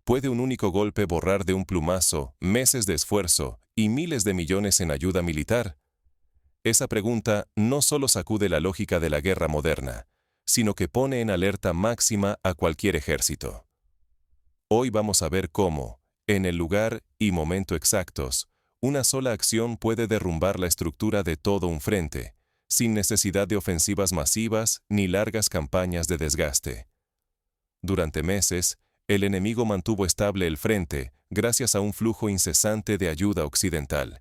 ¿Puede un único golpe borrar de un plumazo meses de esfuerzo y miles de millones en ayuda militar? Esa pregunta no solo sacude la lógica de la guerra moderna, sino que pone en alerta máxima a cualquier ejército. Hoy vamos a ver cómo, en el lugar y momento exactos, una sola acción puede derrumbar la estructura de todo un frente, sin necesidad de ofensivas masivas ni largas campañas de desgaste. Durante meses, el enemigo mantuvo estable el frente gracias a un flujo incesante de ayuda occidental.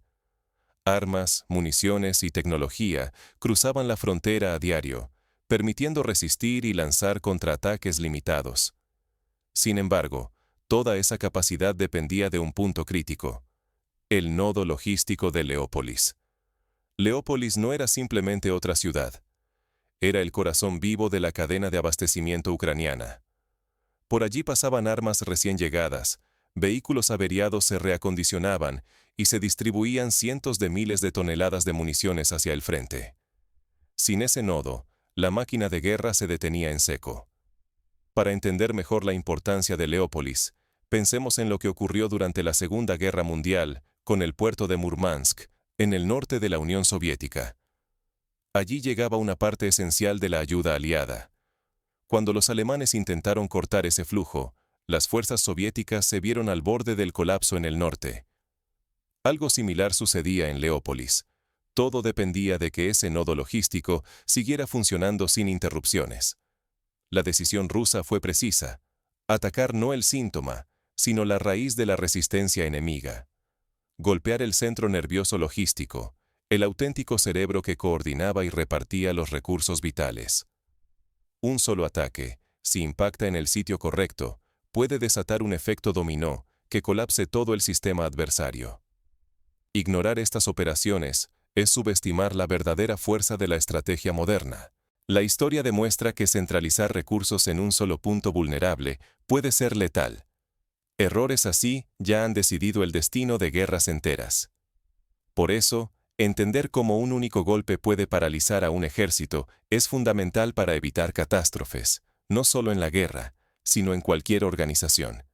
Armas, municiones y tecnología cruzaban la frontera a diario, permitiendo resistir y lanzar contraataques limitados. Sin embargo, toda esa capacidad dependía de un punto crítico: el nodo logístico de Leópolis. Leópolis no era simplemente otra ciudad. Era el corazón vivo de la cadena de abastecimiento ucraniana. Por allí pasaban armas recién llegadas, vehículos averiados se reacondicionaban y se distribuían cientos de miles de toneladas de municiones hacia el frente. Sin ese nodo, la máquina de guerra se detenía en seco. Para entender mejor la importancia de Leópolis, pensemos en lo que ocurrió durante la Segunda Guerra Mundial con el puerto de Murmansk, en el norte de la Unión Soviética. Allí llegaba una parte esencial de la ayuda aliada. Cuando los alemanes intentaron cortar ese flujo, las fuerzas soviéticas se vieron al borde del colapso en el norte. Algo similar sucedía en Leópolis. Todo dependía de que ese nodo logístico siguiera funcionando sin interrupciones. La decisión rusa fue precisa: atacar no el síntoma, sino la raíz de la resistencia enemiga. Golpear el centro nervioso logístico, el auténtico cerebro que coordinaba y repartía los recursos vitales. Un solo ataque, si impacta en el sitio correcto, puede desatar un efecto dominó que colapse todo el sistema adversario. Ignorar estas operaciones es subestimar la verdadera fuerza de la estrategia moderna. La historia demuestra que centralizar recursos en un solo punto vulnerable puede ser letal. Errores así ya han decidido el destino de guerras enteras. Por eso, entender cómo un único golpe puede paralizar a un ejército es fundamental para evitar catástrofes, no solo en la guerra, sino en cualquier organización.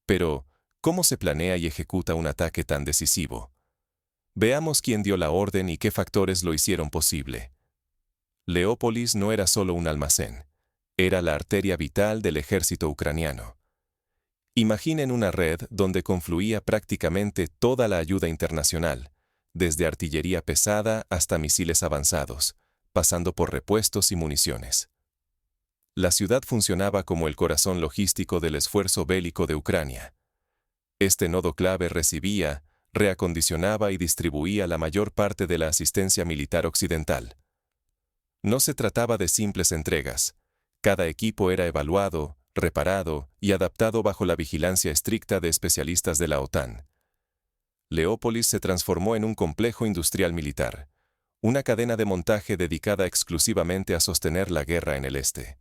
Pero, ¿cómo se planea y ejecuta un ataque tan decisivo? Veamos quién dio la orden y qué factores lo hicieron posible. Leópolis no era solo un almacén, era la arteria vital del ejército ucraniano. Imaginen una red donde confluía prácticamente toda la ayuda internacional, desde artillería pesada hasta misiles avanzados, pasando por repuestos y municiones. La ciudad funcionaba como el corazón logístico del esfuerzo bélico de Ucrania. Este nodo clave recibía, reacondicionaba y distribuía la mayor parte de la asistencia militar occidental. No se trataba de simples entregas. Cada equipo era evaluado, reparado y adaptado bajo la vigilancia estricta de especialistas de la OTAN. Leópolis se transformó en un complejo industrial militar, una cadena de montaje dedicada exclusivamente a sostener la guerra en el este.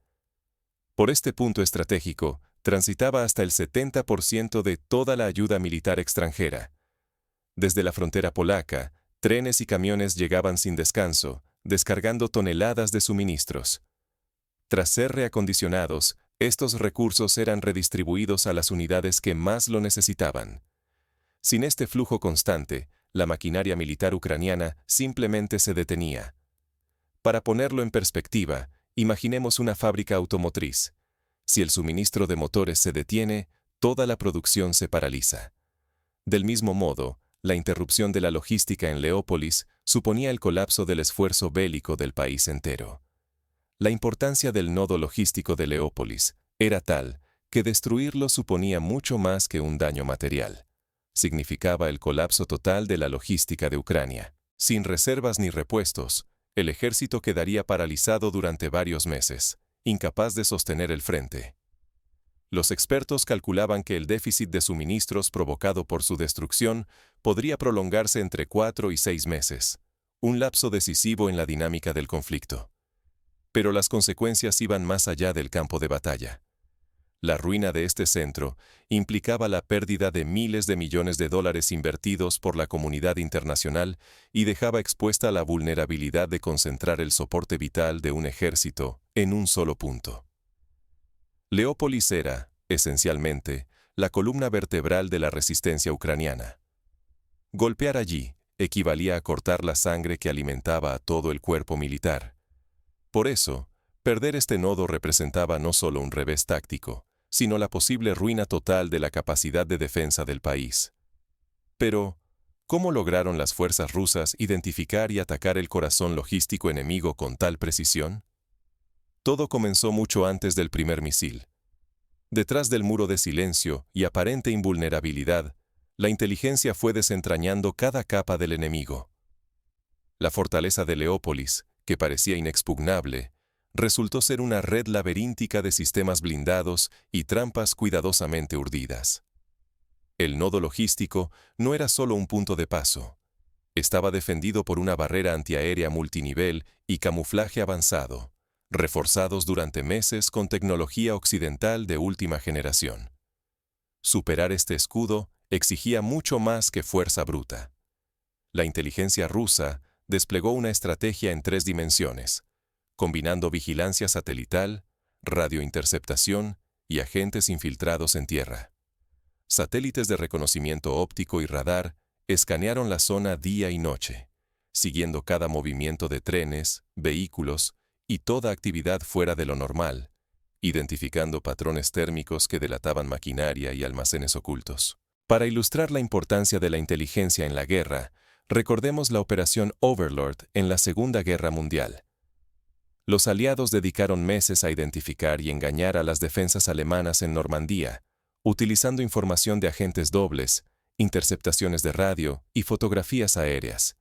Por este punto estratégico, transitaba hasta el 70% de toda la ayuda militar extranjera. Desde la frontera polaca, trenes y camiones llegaban sin descanso, descargando toneladas de suministros. Tras ser reacondicionados, estos recursos eran redistribuidos a las unidades que más lo necesitaban. Sin este flujo constante, la maquinaria militar ucraniana simplemente se detenía. Para ponerlo en perspectiva, imaginemos una fábrica automotriz. Si el suministro de motores se detiene, toda la producción se paraliza. Del mismo modo, la interrupción de la logística en Leópolis suponía el colapso del esfuerzo bélico del país entero. La importancia del nodo logístico de Leópolis era tal que destruirlo suponía mucho más que un daño material. Significaba el colapso total de la logística de Ucrania. Sin reservas ni repuestos, el ejército quedaría paralizado durante varios meses, incapaz de sostener el frente. Los expertos calculaban que el déficit de suministros provocado por su destrucción podría prolongarse entre 4 y 6 meses, un lapso decisivo en la dinámica del conflicto. Pero las consecuencias iban más allá del campo de batalla. La ruina de este centro implicaba la pérdida de miles de millones de dólares invertidos por la comunidad internacional y dejaba expuesta la vulnerabilidad de concentrar el soporte vital de un ejército en un solo punto. Leópolis era, esencialmente, la columna vertebral de la resistencia ucraniana. Golpear allí equivalía a cortar la sangre que alimentaba a todo el cuerpo militar. Por eso, perder este nodo representaba no solo un revés táctico, sino la posible ruina total de la capacidad de defensa del país. Pero, ¿cómo lograron las fuerzas rusas identificar y atacar el corazón logístico enemigo con tal precisión? Todo comenzó mucho antes del primer misil. Detrás del muro de silencio y aparente invulnerabilidad, la inteligencia fue desentrañando cada capa del enemigo. La fortaleza de Leópolis, que parecía inexpugnable, resultó ser una red laberíntica de sistemas blindados y trampas cuidadosamente urdidas. El nodo logístico no era solo un punto de paso. Estaba defendido por una barrera antiaérea multinivel y camuflaje avanzado, reforzados durante meses con tecnología occidental de última generación. Superar este escudo exigía mucho más que fuerza bruta. La inteligencia rusa desplegó una estrategia en 3 dimensiones, combinando vigilancia satelital, radiointerceptación y agentes infiltrados en tierra. Satélites de reconocimiento óptico y radar escanearon la zona día y noche, siguiendo cada movimiento de trenes, vehículos y toda actividad fuera de lo normal, identificando patrones térmicos que delataban maquinaria y almacenes ocultos. Para ilustrar la importancia de la inteligencia en la guerra, recordemos la Operación Overlord en la Segunda Guerra Mundial. Los aliados dedicaron meses a identificar y engañar a las defensas alemanas en Normandía, utilizando información de agentes dobles, interceptaciones de radio y fotografías aéreas.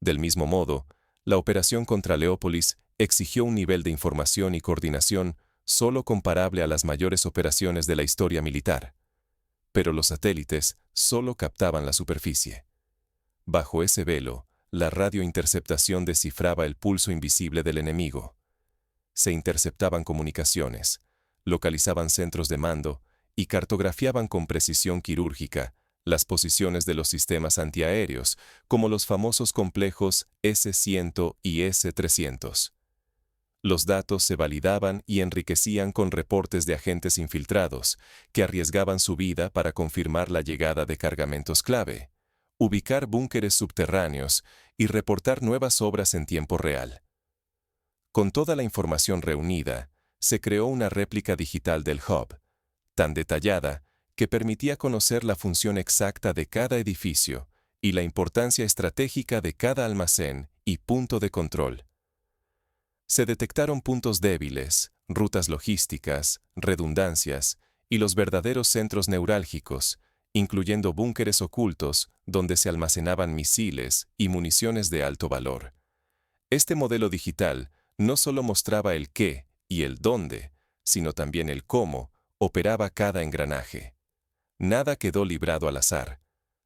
Del mismo modo, la operación contra Leópolis exigió un nivel de información y coordinación solo comparable a las mayores operaciones de la historia militar. Pero los satélites solo captaban la superficie. Bajo ese velo, la radiointerceptación descifraba el pulso invisible del enemigo. Se interceptaban comunicaciones, localizaban centros de mando y cartografiaban con precisión quirúrgica las posiciones de los sistemas antiaéreos, como los famosos complejos S-100 y S-300. Los datos se validaban y enriquecían con reportes de agentes infiltrados, que arriesgaban su vida para confirmar la llegada de cargamentos clave, ubicar búnkeres subterráneos y reportar nuevas obras en tiempo real. Con toda la información reunida, se creó una réplica digital del hub, tan detallada que permitía conocer la función exacta de cada edificio y la importancia estratégica de cada almacén y punto de control. Se detectaron puntos débiles, rutas logísticas, redundancias y los verdaderos centros neurálgicos, incluyendo búnkeres ocultos donde se almacenaban misiles y municiones de alto valor. Este modelo digital no solo mostraba el qué y el dónde, sino también el cómo operaba cada engranaje. Nada quedó librado al azar.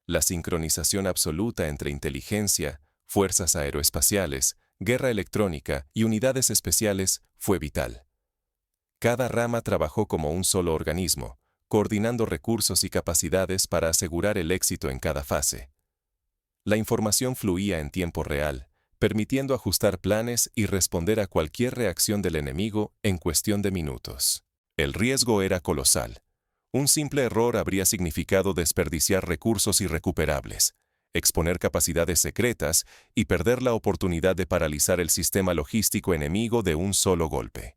La sincronización absoluta entre inteligencia, fuerzas aeroespaciales, guerra electrónica y unidades especiales fue vital. Cada rama trabajó como un solo organismo, coordinando recursos y capacidades para asegurar el éxito en cada fase. La información fluía en tiempo real, permitiendo ajustar planes y responder a cualquier reacción del enemigo en cuestión de minutos. El riesgo era colosal. Un simple error habría significado desperdiciar recursos irrecuperables, exponer capacidades secretas y perder la oportunidad de paralizar el sistema logístico enemigo de un solo golpe.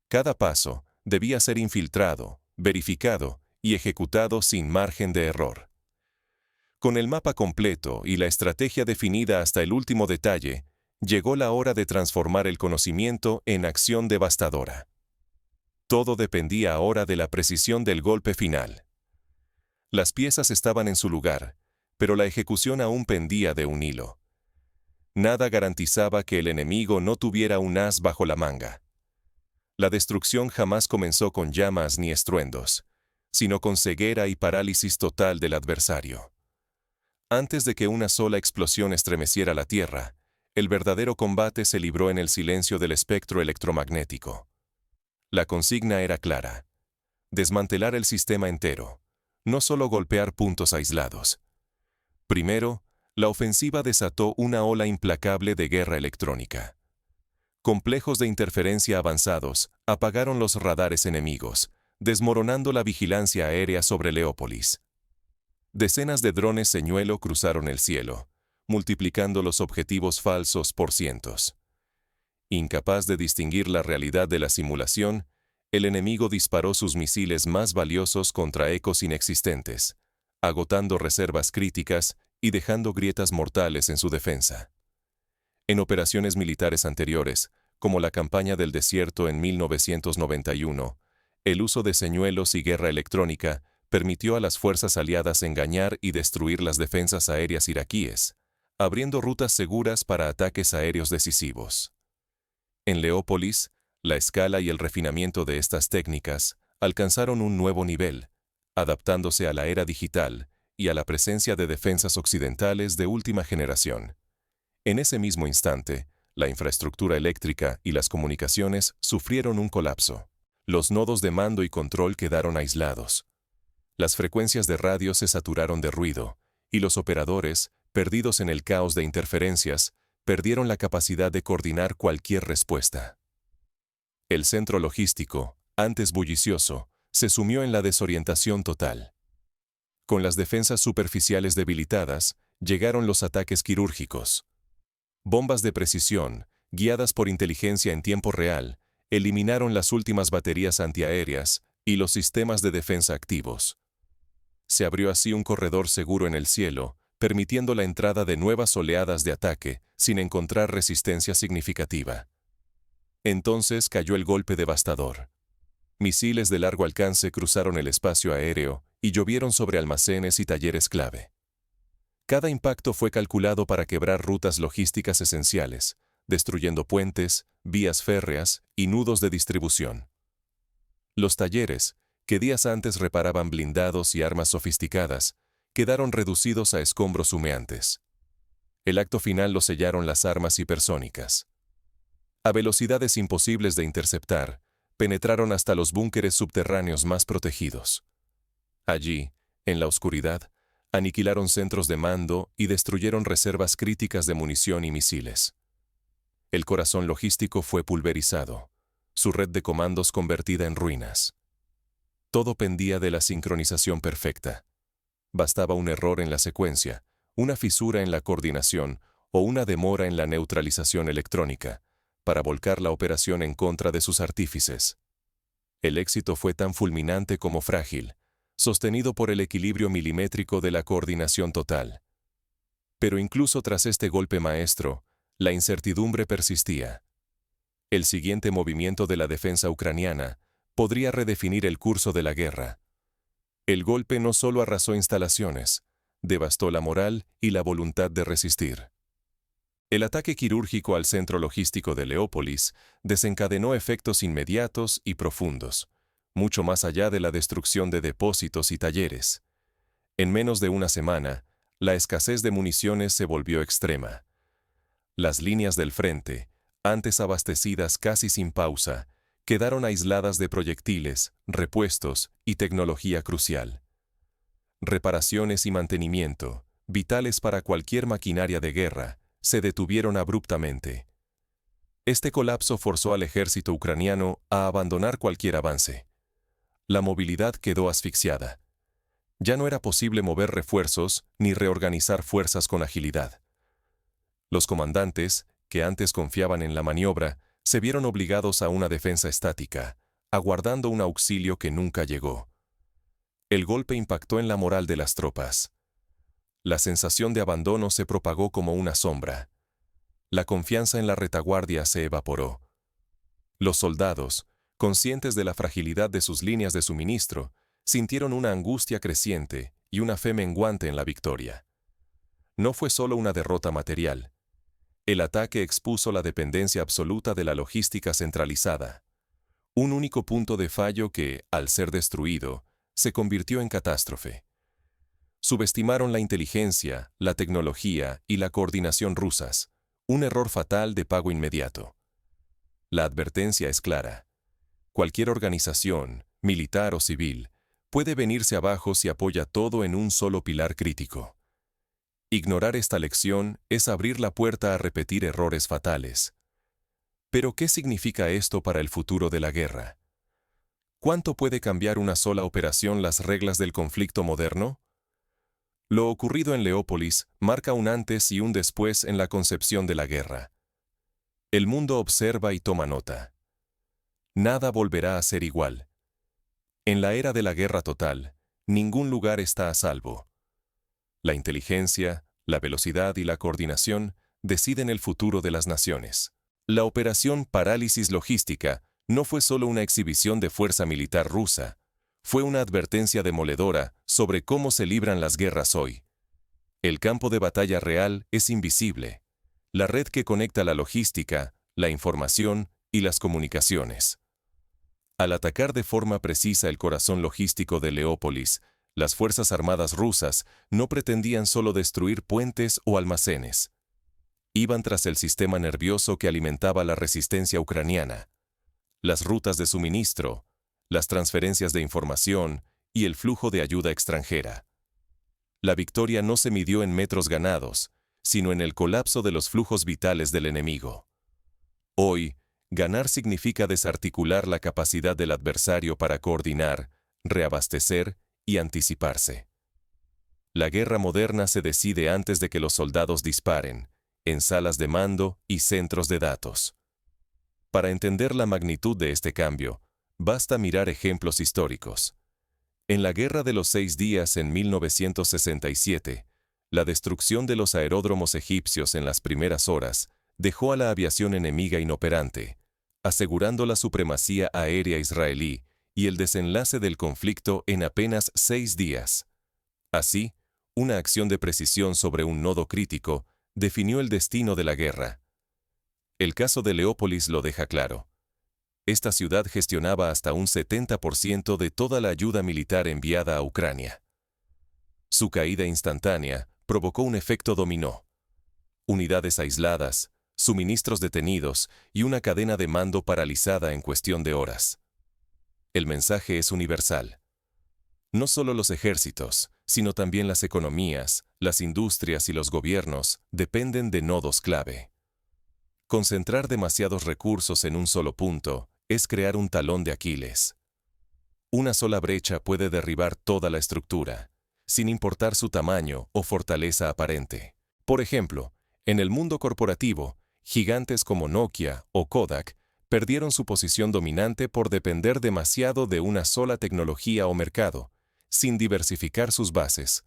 Cada paso debía ser infiltrado, verificado y ejecutado sin margen de error. Con el mapa completo y la estrategia definida hasta el último detalle, llegó la hora de transformar el conocimiento en acción devastadora. Todo dependía ahora de la precisión del golpe final. Las piezas estaban en su lugar, pero la ejecución aún pendía de un hilo. Nada garantizaba que el enemigo no tuviera un as bajo la manga. La destrucción jamás comenzó con llamas ni estruendos, sino con ceguera y parálisis total del adversario. Antes de que una sola explosión estremeciera la Tierra, el verdadero combate se libró en el silencio del espectro electromagnético. La consigna era clara: desmantelar el sistema entero, no solo golpear puntos aislados. Primero, la ofensiva desató una ola implacable de guerra electrónica. Complejos de interferencia avanzados apagaron los radares enemigos, desmoronando la vigilancia aérea sobre Leópolis. Decenas de drones señuelo cruzaron el cielo, multiplicando los objetivos falsos por cientos. Incapaz de distinguir la realidad de la simulación, el enemigo disparó sus misiles más valiosos contra ecos inexistentes, agotando reservas críticas y dejando grietas mortales en su defensa. En operaciones militares anteriores, como la campaña del desierto en 1991, el uso de señuelos y guerra electrónica permitió a las fuerzas aliadas engañar y destruir las defensas aéreas iraquíes, abriendo rutas seguras para ataques aéreos decisivos. En Leópolis, la escala y el refinamiento de estas técnicas alcanzaron un nuevo nivel, adaptándose a la era digital y a la presencia de defensas occidentales de última generación. En ese mismo instante, la infraestructura eléctrica y las comunicaciones sufrieron un colapso. Los nodos de mando y control quedaron aislados. Las frecuencias de radio se saturaron de ruido, y los operadores, perdidos en el caos de interferencias, perdieron la capacidad de coordinar cualquier respuesta. El centro logístico, antes bullicioso, se sumió en la desorientación total. Con las defensas superficiales debilitadas, llegaron los ataques quirúrgicos. Bombas de precisión, guiadas por inteligencia en tiempo real, eliminaron las últimas baterías antiaéreas y los sistemas de defensa activos. Se abrió así un corredor seguro en el cielo, permitiendo la entrada de nuevas oleadas de ataque sin encontrar resistencia significativa. Entonces cayó el golpe devastador. Misiles de largo alcance cruzaron el espacio aéreo y llovieron sobre almacenes y talleres clave. Cada impacto fue calculado para quebrar rutas logísticas esenciales, destruyendo puentes, vías férreas y nudos de distribución. Los talleres, que días antes reparaban blindados y armas sofisticadas, quedaron reducidos a escombros humeantes. El acto final lo sellaron las armas hipersónicas. A velocidades imposibles de interceptar, penetraron hasta los búnkeres subterráneos más protegidos. Allí, en la oscuridad, aniquilaron centros de mando y destruyeron reservas críticas de munición y misiles. El corazón logístico fue pulverizado, su red de comandos convertida en ruinas. Todo pendía de la sincronización perfecta. Bastaba un error en la secuencia, una fisura en la coordinación o una demora en la neutralización electrónica, para volcar la operación en contra de sus artífices. El éxito fue tan fulminante como frágil, sostenido por el equilibrio milimétrico de la coordinación total. Pero incluso tras este golpe maestro, la incertidumbre persistía. El siguiente movimiento de la defensa ucraniana podría redefinir el curso de la guerra. El golpe no solo arrasó instalaciones, devastó la moral y la voluntad de resistir. El ataque quirúrgico al centro logístico de Leópolis desencadenó efectos inmediatos y profundos, mucho más allá de la destrucción de depósitos y talleres. En menos de una semana, la escasez de municiones se volvió extrema. Las líneas del frente, antes abastecidas casi sin pausa, quedaron aisladas de proyectiles, repuestos y tecnología crucial. Reparaciones y mantenimiento, vitales para cualquier maquinaria de guerra, se detuvieron abruptamente. Este colapso forzó al ejército ucraniano a abandonar cualquier avance. La movilidad quedó asfixiada. Ya no era posible mover refuerzos ni reorganizar fuerzas con agilidad. Los comandantes, que antes confiaban en la maniobra, se vieron obligados a una defensa estática, aguardando un auxilio que nunca llegó. El golpe impactó en la moral de las tropas. La sensación de abandono se propagó como una sombra. La confianza en la retaguardia se evaporó. Los soldados, conscientes de la fragilidad de sus líneas de suministro, sintieron una angustia creciente y una fe menguante en la victoria. No fue solo una derrota material. El ataque expuso la dependencia absoluta de la logística centralizada. Un único punto de fallo que, al ser destruido, se convirtió en catástrofe. Subestimaron la inteligencia, la tecnología y la coordinación rusas, un error fatal de pago inmediato. La advertencia es clara. Cualquier organización, militar o civil, puede venirse abajo si apoya todo en un solo pilar crítico. Ignorar esta lección es abrir la puerta a repetir errores fatales. Pero, ¿qué significa esto para el futuro de la guerra? ¿Cuánto puede cambiar una sola operación las reglas del conflicto moderno? Lo ocurrido en Leópolis marca un antes y un después en la concepción de la guerra. El mundo observa y toma nota. Nada volverá a ser igual. En la era de la guerra total, ningún lugar está a salvo. La inteligencia, la velocidad y la coordinación deciden el futuro de las naciones. La operación Parálisis Logística no fue solo una exhibición de fuerza militar rusa, fue una advertencia demoledora sobre cómo se libran las guerras hoy. El campo de batalla real es invisible. La red que conecta la logística, la información y las comunicaciones. Al atacar de forma precisa el corazón logístico de Leópolis, las Fuerzas Armadas rusas no pretendían solo destruir puentes o almacenes. Iban tras el sistema nervioso que alimentaba la resistencia ucraniana, las rutas de suministro, las transferencias de información y el flujo de ayuda extranjera. La victoria no se midió en metros ganados, sino en el colapso de los flujos vitales del enemigo. Hoy, ganar significa desarticular la capacidad del adversario para coordinar, reabastecer y anticiparse. La guerra moderna se decide antes de que los soldados disparen, en salas de mando y centros de datos. Para entender la magnitud de este cambio, basta mirar ejemplos históricos. En la Guerra de los 6 Días en 1967, la destrucción de los aeródromos egipcios en las primeras horas dejó a la aviación enemiga inoperante, asegurando la supremacía aérea israelí y el desenlace del conflicto en apenas 6 días. Así, una acción de precisión sobre un nodo crítico definió el destino de la guerra. El caso de Leópolis lo deja claro. Esta ciudad gestionaba hasta un 70% de toda la ayuda militar enviada a Ucrania. Su caída instantánea provocó un efecto dominó. Unidades aisladas, suministros detenidos y una cadena de mando paralizada en cuestión de horas. El mensaje es universal. No solo los ejércitos, sino también las economías, las industrias y los gobiernos dependen de nodos clave. Concentrar demasiados recursos en un solo punto es crear un talón de Aquiles. Una sola brecha puede derribar toda la estructura, sin importar su tamaño o fortaleza aparente. Por ejemplo, en el mundo corporativo, gigantes como Nokia o Kodak perdieron su posición dominante por depender demasiado de una sola tecnología o mercado, sin diversificar sus bases.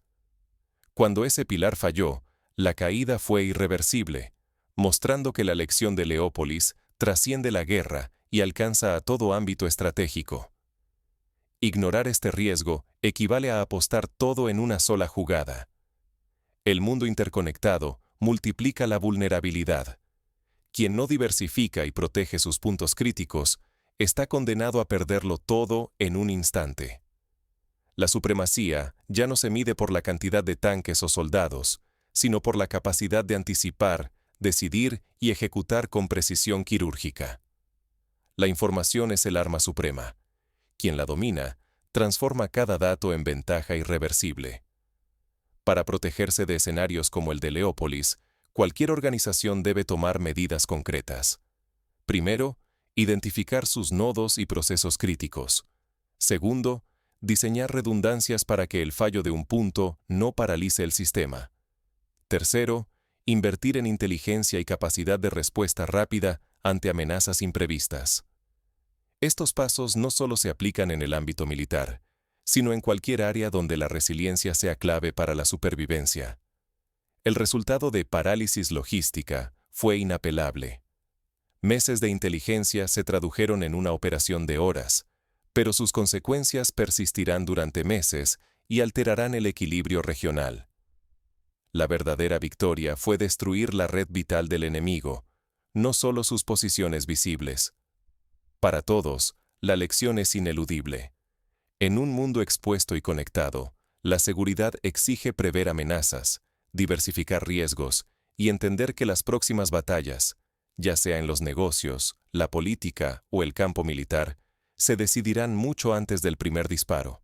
Cuando ese pilar falló, la caída fue irreversible, mostrando que la lección de Leópolis trasciende la guerra y alcanza a todo ámbito estratégico. Ignorar este riesgo equivale a apostar todo en una sola jugada. El mundo interconectado multiplica la vulnerabilidad. Quien no diversifica y protege sus puntos críticos está condenado a perderlo todo en un instante. La supremacía ya no se mide por la cantidad de tanques o soldados, sino por la capacidad de anticipar, decidir y ejecutar con precisión quirúrgica. La información es el arma suprema. Quien la domina, transforma cada dato en ventaja irreversible. Para protegerse de escenarios como el de Leópolis, cualquier organización debe tomar medidas concretas. Primero, identificar sus nodos y procesos críticos. Segundo, diseñar redundancias para que el fallo de un punto no paralice el sistema. Tercero, invertir en inteligencia y capacidad de respuesta rápida ante amenazas imprevistas. Estos pasos no solo se aplican en el ámbito militar, sino en cualquier área donde la resiliencia sea clave para la supervivencia. El resultado de Parálisis Logística fue inapelable. Meses de inteligencia se tradujeron en una operación de horas, pero sus consecuencias persistirán durante meses y alterarán el equilibrio regional. La verdadera victoria fue destruir la red vital del enemigo, no solo sus posiciones visibles. Para todos, la lección es ineludible. En un mundo expuesto y conectado, la seguridad exige prever amenazas, diversificar riesgos y entender que las próximas batallas, ya sea en los negocios, la política o el campo militar, se decidirán mucho antes del primer disparo.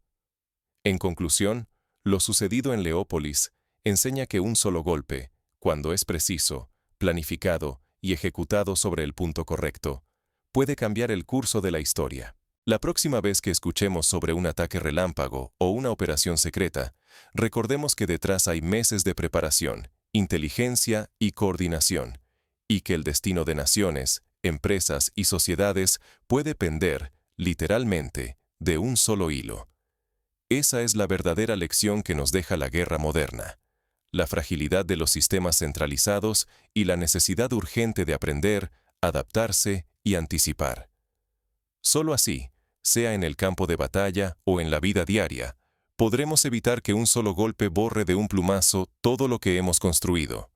En conclusión, lo sucedido en Leópolis enseña que un solo golpe, cuando es preciso, planificado y ejecutado sobre el punto correcto, puede cambiar el curso de la historia. La próxima vez que escuchemos sobre un ataque relámpago o una operación secreta, recordemos que detrás hay meses de preparación, inteligencia y coordinación, y que el destino de naciones, empresas y sociedades puede pender, literalmente, de un solo hilo. Esa es la verdadera lección que nos deja la guerra moderna: la fragilidad de los sistemas centralizados y la necesidad urgente de aprender, adaptarse y anticipar. Solo así, sea en el campo de batalla o en la vida diaria, podremos evitar que un solo golpe borre de un plumazo todo lo que hemos construido.